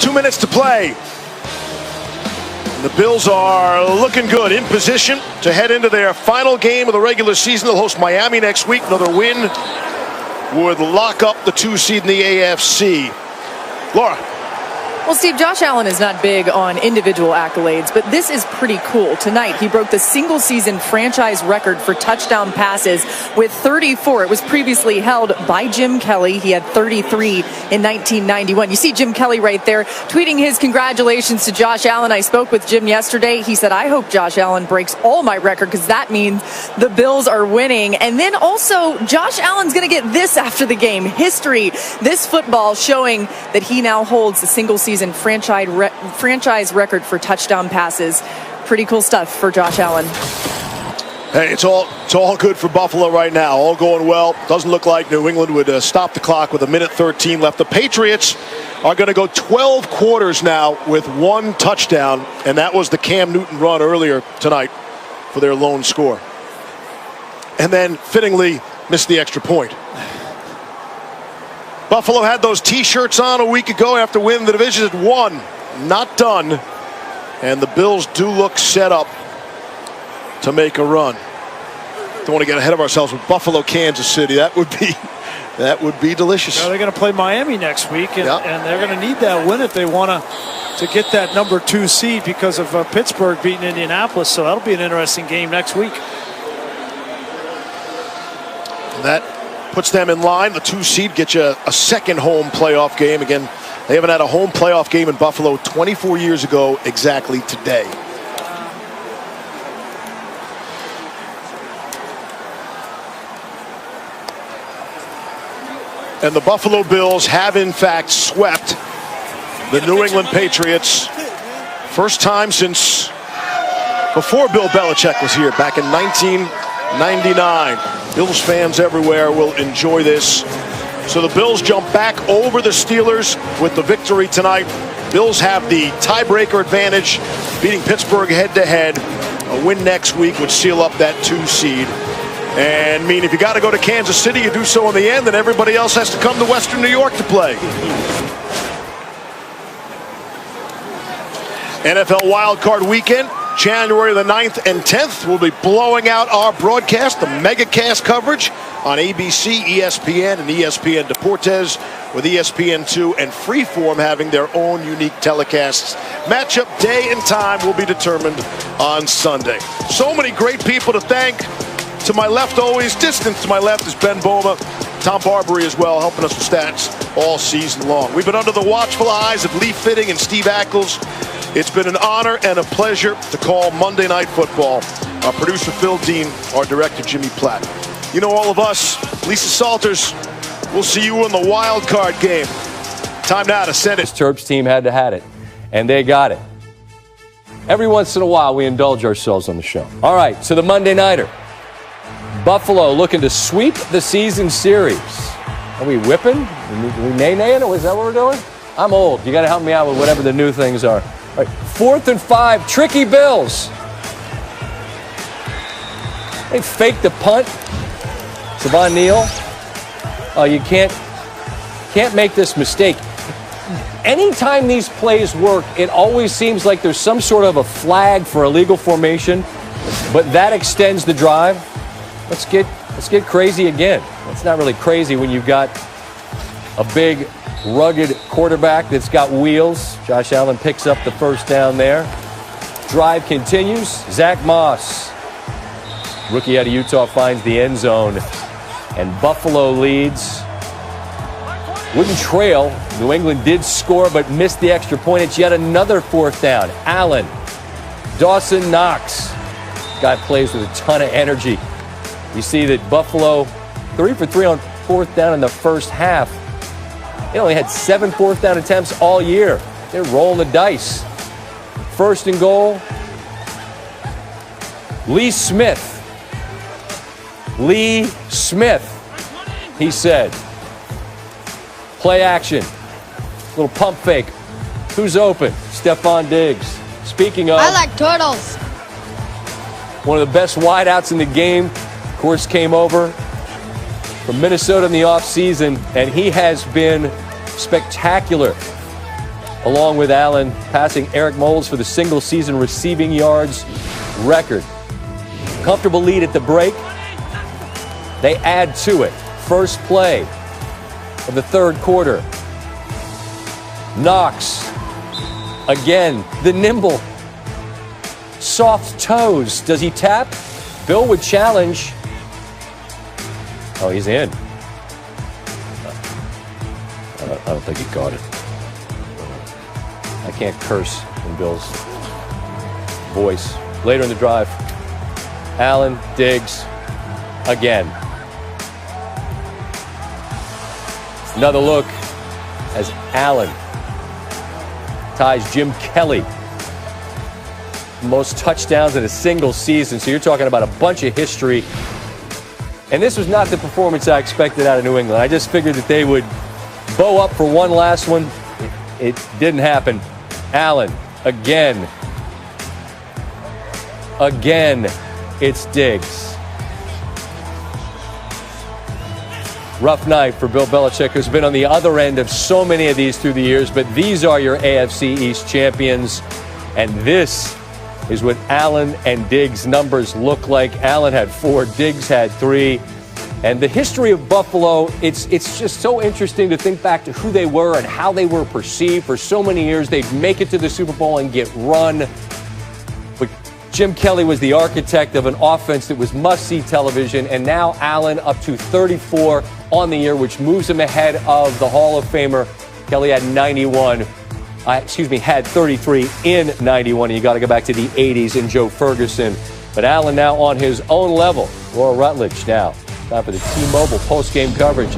2 minutes to play. The Bills are looking good, in position to head into their final game of the regular season. They'll host Miami next week. Another win would lock up the 2 seed in the AFC. Laura. Well, Steve, Josh Allen is not big on individual accolades, but this is pretty cool. Tonight, he broke the single-season franchise record for touchdown passes with 34. It was previously held by Jim Kelly. He had 33 in 1991. You see Jim Kelly right there tweeting his congratulations to Josh Allen. I spoke with Jim yesterday. He said, I hope Josh Allen breaks all my record because that means the Bills are winning. And then also, Josh Allen's going to get this after the game. History, this football showing that he now holds the single-season franchise record for touchdown passes. Pretty cool stuff for Josh Allen. Hey, it's all good for Buffalo right now. All going well. Doesn't look like New England would stop the clock with 1:13 left. The Patriots are going to go 12 quarters now with 1 touchdown, and that was the Cam Newton run earlier tonight for their lone score. And then, fittingly, missed the extra point. Buffalo had those T-shirts on a week ago after winning the division at 1. Not done. And the Bills do look set up to make a run. Don't want to get ahead of ourselves with Buffalo, Kansas City. That would be delicious. They're going to play Miami next week, and they're going to need that win if they want to get that number 2 seed because of Pittsburgh beating Indianapolis. So that'll be an interesting game next week. That puts them in line. The 2 seed gets you a second home playoff game. Again, they haven't had a home playoff game in Buffalo 24 years ago exactly today. And the Buffalo Bills have in fact swept the New England Patriots. First time since before Bill Belichick was here back in 1999. Bills fans everywhere will enjoy this. So the Bills jump back over the Steelers with the victory tonight. Bills have the tiebreaker advantage, beating Pittsburgh head-to-head. A win next week would seal up that 2 seed. And if you got to go to Kansas City, you do so in the end, and everybody else has to come to Western New York to play. NFL Wild Card Weekend. January the 9th and 10th, we'll be blowing out our broadcast, the MegaCast coverage on ABC, ESPN, and ESPN Deportes, with ESPN2 and Freeform having their own unique telecasts. Matchup day and time will be determined on Sunday. So many great people to thank. To my left, always distant to my left, is Ben Boma. Tom Barbary as well, helping us with stats all season long. We've been under the watchful eyes of Lee Fitting and Steve Ackles. It's been an honor and a pleasure to call Monday Night Football. Our producer, Phil Dean, our director, Jimmy Platt. You know, all of us, Lisa Salters, we'll see you in the wild card game. Time now to send it. This Terps team had to have it, and they got it. Every once in a while, we indulge ourselves on the show. All right, so the Monday Nighter. Buffalo looking to sweep the season series. Are we whipping? Are we nay-naying? Is that what we're doing? I'm old. You got to help me out with whatever the new things are. All right, 4th and 5, tricky Bills. They faked the punt. Savon Neal. Oh, you can't make this mistake. Anytime these plays work, it always seems like there's some sort of a flag for illegal formation, but that extends the drive. Let's get crazy again. It's not really crazy when you've got a big, rugged quarterback that's got wheels. Josh Allen picks up the first down there. Drive continues. Zach Moss, rookie out of Utah, finds the end zone. And Buffalo leads. Wouldn't trail. New England did score but missed the extra point. It's yet another 4th down. Allen, Dawson Knox. Guy plays with a ton of energy. You see that Buffalo 3 for 3 on 4th down in the first half. They only had 7 4th down attempts all year. They're rolling the dice. 1st and goal. Lee Smith, he said. Play action. Little pump fake. Who's open? Stephon Diggs. Speaking of, I like turtles. One of the best wideouts in the game. Of course, came over from Minnesota in the offseason, and he has been spectacular along with Allen, passing Eric Moles for the single-season receiving yards record. Comfortable lead at the break. They add to it. First play of the third quarter. Knox, again, the nimble, soft toes. Does he tap? Bill would challenge. Oh, he's in. I don't think he caught it. I can't curse in Bill's voice. Later in the drive, Allen, Diggs, again. Another look as Allen ties Jim Kelly. Most touchdowns in a single season. So you're talking about a bunch of history. And this was not the performance I expected out of New England. I just figured that they would bow up for one last one. It didn't happen. Allen, again. Again, it's Diggs. Rough night for Bill Belichick, who's been on the other end of so many of these through the years, but these are your AFC East champions. And this is what Allen and Diggs' numbers look like. Allen had 4, Diggs had 3. And the history of Buffalo, it's just so interesting to think back to who they were and how they were perceived. For so many years, they'd make it to the Super Bowl and get run. But Jim Kelly was the architect of an offense that was must-see television. And now Allen up to 34 on the year, which moves him ahead of the Hall of Famer. Kelly had had 33 in 91. And you got to go back to the 80s and Joe Ferguson. But Allen now on his own level. Laura Rutledge now. Time for the T-Mobile post-game coverage.